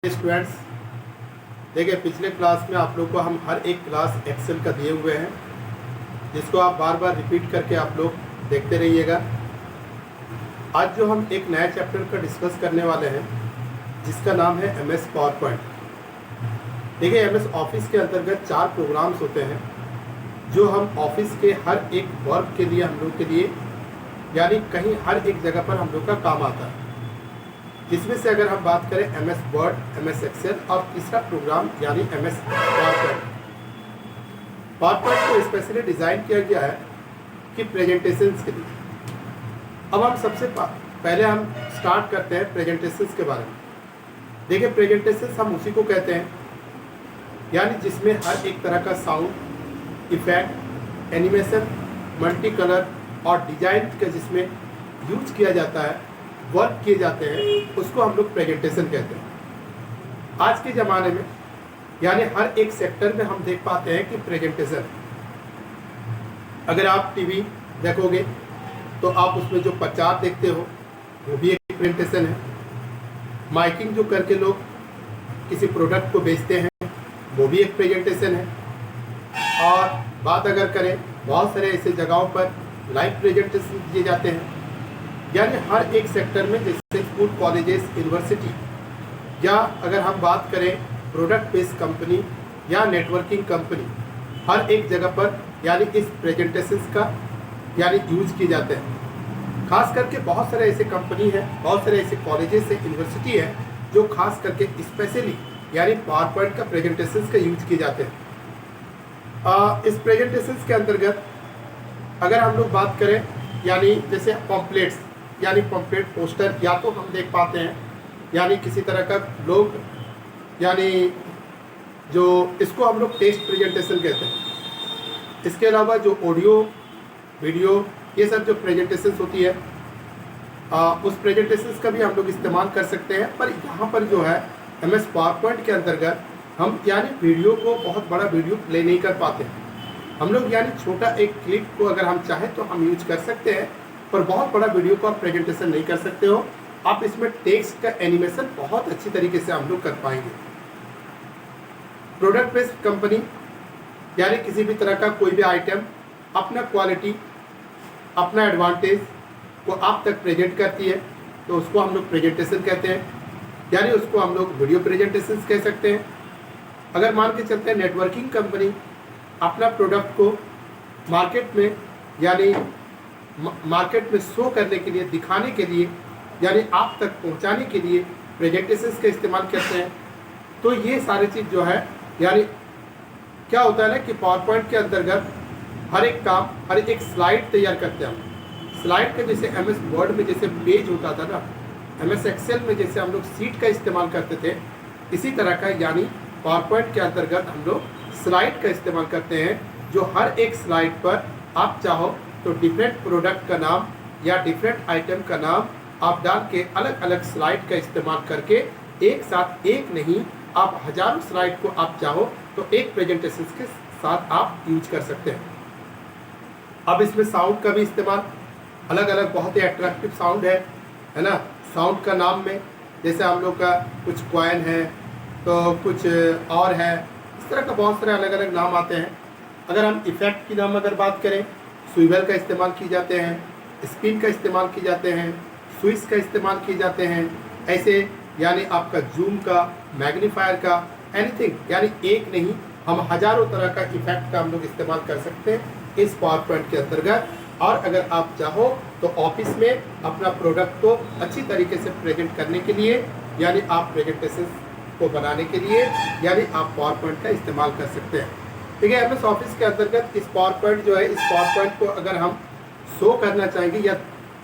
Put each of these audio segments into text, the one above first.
Students, देखिए पिछले class में आप लोग को हम हर एक क्लास एक्सेल का दिए हुए हैं, जिसको आप बार बार रिपीट करके आप लोग देखते रहिएगा। आज जो हम एक नया चैप्टर का डिस्कस करने वाले हैं, जिसका नाम है एमएस पावर पॉइंट। देखिए एमएस ऑफिस के अंतर्गत 4 प्रोग्राम्स होते हैं जो हम ऑफिस के हर एक वर्क के लिए हम लोग के लिए यानी कहीं हर एक जगह पर हम लोग का काम आता है। जिसमें से अगर हम बात करें एमएस वर्ड, एमएस एक्सेल और तीसरा प्रोग्राम यानी MS power point. Power point को स्पेशली डिज़ाइन किया गया है कि प्रेजेंटेशंस के लिए। अब हम सबसे पहले हम स्टार्ट करते हैं प्रेजेंटेशंस के बारे में। देखिए प्रेजेंटेशंस हम उसी को कहते हैं यानी जिसमें हर एक तरह का sound effect, animation, multi colour और डिजाइन का जिसमें यूज किया जाता है, वर्क किए जाते हैं, उसको हम लोग प्रेजेंटेशन कहते हैं। आज के ज़माने में यानी हर एक सेक्टर में हम देख पाते हैं कि प्रेजेंटेशन, अगर आप टीवी देखोगे तो आप उसमें जो प्रचार देखते हो वो भी एक प्रेजेंटेशन है। माइकिंग जो करके लोग किसी प्रोडक्ट को बेचते हैं वो भी एक प्रेजेंटेशन है। और बात अगर करें, बहुत सारे ऐसे जगहों पर लाइव प्रेजेंटेशन दिए जाते हैं। यानी हर एक सेक्टर में, जैसे स्कूल, कॉलेजेस, यूनिवर्सिटी, या अगर हम बात करें प्रोडक्ट बेस्ड कंपनी या नेटवर्किंग कंपनी, हर एक जगह पर यानी इस प्रेजेंटेशंस का यानी यूज किए जाते हैं। खास करके बहुत सारे ऐसे कंपनी हैं, बहुत सारे ऐसे कॉलेजेस से यूनिवर्सिटी है जो खास करके स्पेशली यानी पावर पॉइंट का प्रेजेंटेशंस का यूज किए जाते हैं। इस प्रेजेंटेशंस के अंतर्गत अगर हम लोग बात करें यानी जैसे पॉम्पलेट्स यानी पॉम्पलेट, पोस्टर, या तो हम देख पाते हैं यानी किसी तरह का लोग यानी जो इसको हम लोग टेक्स्ट प्रेजेंटेशन कहते हैं। इसके अलावा जो ऑडियो, वीडियो, ये सब जो प्रेजेंटेशंस होती है उस प्रेजेंटेशंस का भी हम लोग इस्तेमाल कर सकते हैं। पर यहाँ पर जो है एमएस पावर पॉइंट के अंतर्गत हम यानी वीडियो को, बहुत बड़ा वीडियो प्ले नहीं कर पाते। हम लोग यानी छोटा एक क्लिप को अगर हम चाहें तो हम यूज कर सकते हैं, पर बहुत बड़ा वीडियो को आप प्रेजेंटेशन नहीं कर सकते हो। आप इसमें टेक्स्ट का एनिमेशन बहुत अच्छी तरीके से हम लोग कर पाएंगे। प्रोडक्ट बेस्ड कंपनी यानी किसी भी तरह का कोई भी आइटम अपना क्वालिटी, अपना एडवांटेज को आप तक प्रेजेंट करती है तो उसको हम लोग प्रेजेंटेशन कहते हैं, यानी उसको हम लोग वीडियो प्रेजेंटेशन कह सकते हैं। अगर मान के चलते हैं नेटवर्किंग कंपनी अपना प्रोडक्ट को मार्केट में यानी मार्केट में शो करने के लिए, दिखाने के लिए, यानी आप तक पहुंचाने के लिए प्रेजेंटेशंस का इस्तेमाल करते हैं। तो ये सारी चीज़ जो है यानी क्या होता है ना कि पावर पॉइंट के अंतर्गत हर एक काम, हर एक स्लाइड तैयार करते हैं हम। स्लाइड का जैसे एमएस वर्ड में जैसे पेज होता था ना, एमएस एक्सेल में जैसे हम लोग सीट का इस्तेमाल करते थे, इसी तरह का यानी पावर पॉइंट के अंतर्गत हम लोग स्लाइड का इस्तेमाल करते हैं, जो हर एक स्लाइड पर आप चाहो तो डिफरेंट प्रोडक्ट का नाम या डिफरेंट आइटम का नाम आप डाल के अलग अलग स्लाइड का इस्तेमाल करके एक साथ, एक नहीं आप हजारों स्लाइड को आप चाहो तो एक प्रेजेंटेशन के साथ आप यूज कर सकते हैं। अब इसमें साउंड का भी इस्तेमाल, अलग अलग बहुत ही अट्रैक्टिव साउंड है ना। साउंड का नाम में जैसे हम लोग का कुछ कॉइन है तो कुछ और है, इस तरह का बहुत सारे अलग अलग नाम आते हैं। अगर हम इफेक्ट की नाम अगर बात करें, स्विवल का इस्तेमाल किए जाते हैं, स्पिन का इस्तेमाल किए जाते हैं, स्विच का इस्तेमाल किए जाते हैं। ऐसे यानी आपका जूम का, मैग्नीफायर का, एनीथिंग, यानी एक नहीं हम हजारों तरह का इफेक्ट का हम लोग इस्तेमाल कर सकते हैं इस पावर पॉइंट के अंतर्गत। और अगर आप चाहो तो ऑफिस में अपना प्रोडक्ट को अच्छी तरीके से प्रेजेंट करने के लिए यानी आप प्रेजेंटेशन को बनाने के लिए यानी आप पावर पॉइंट का इस्तेमाल कर सकते हैं। ठीक है, एमएस ऑफिस के अंतर्गत इस पावर पॉइंट जो है, इस पावर पॉइंट को अगर हम शो करना चाहेंगे या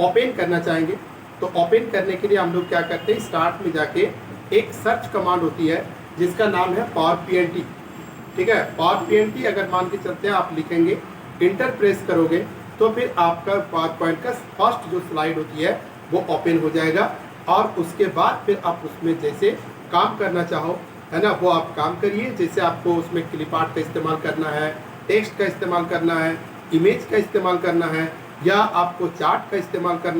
ओपन करना चाहेंगे तो ओपन करने के लिए हम लोग क्या करते हैं, स्टार्ट में जाके एक सर्च कमांड होती है जिसका नाम है पावर पीएनटी। ठीक है, पावर पीएनटी अगर मान के चलते हैं आप लिखेंगे, इंटर प्रेस करोगे तो फिर आपका पावर पॉइंट का फर्स्ट जो स्लाइड होती है वो ओपन हो जाएगा। और उसके बाद फिर आप उसमें जैसे काम करना चाहो, है ना, वो आप काम करिए। जैसे आपको उसमें क्लिप आर्ट का इस्तेमाल करना है, टेक्स्ट का इस्तेमाल करना है, इमेज का इस्तेमाल करना है, या आपको चार्ट का इस्तेमाल करना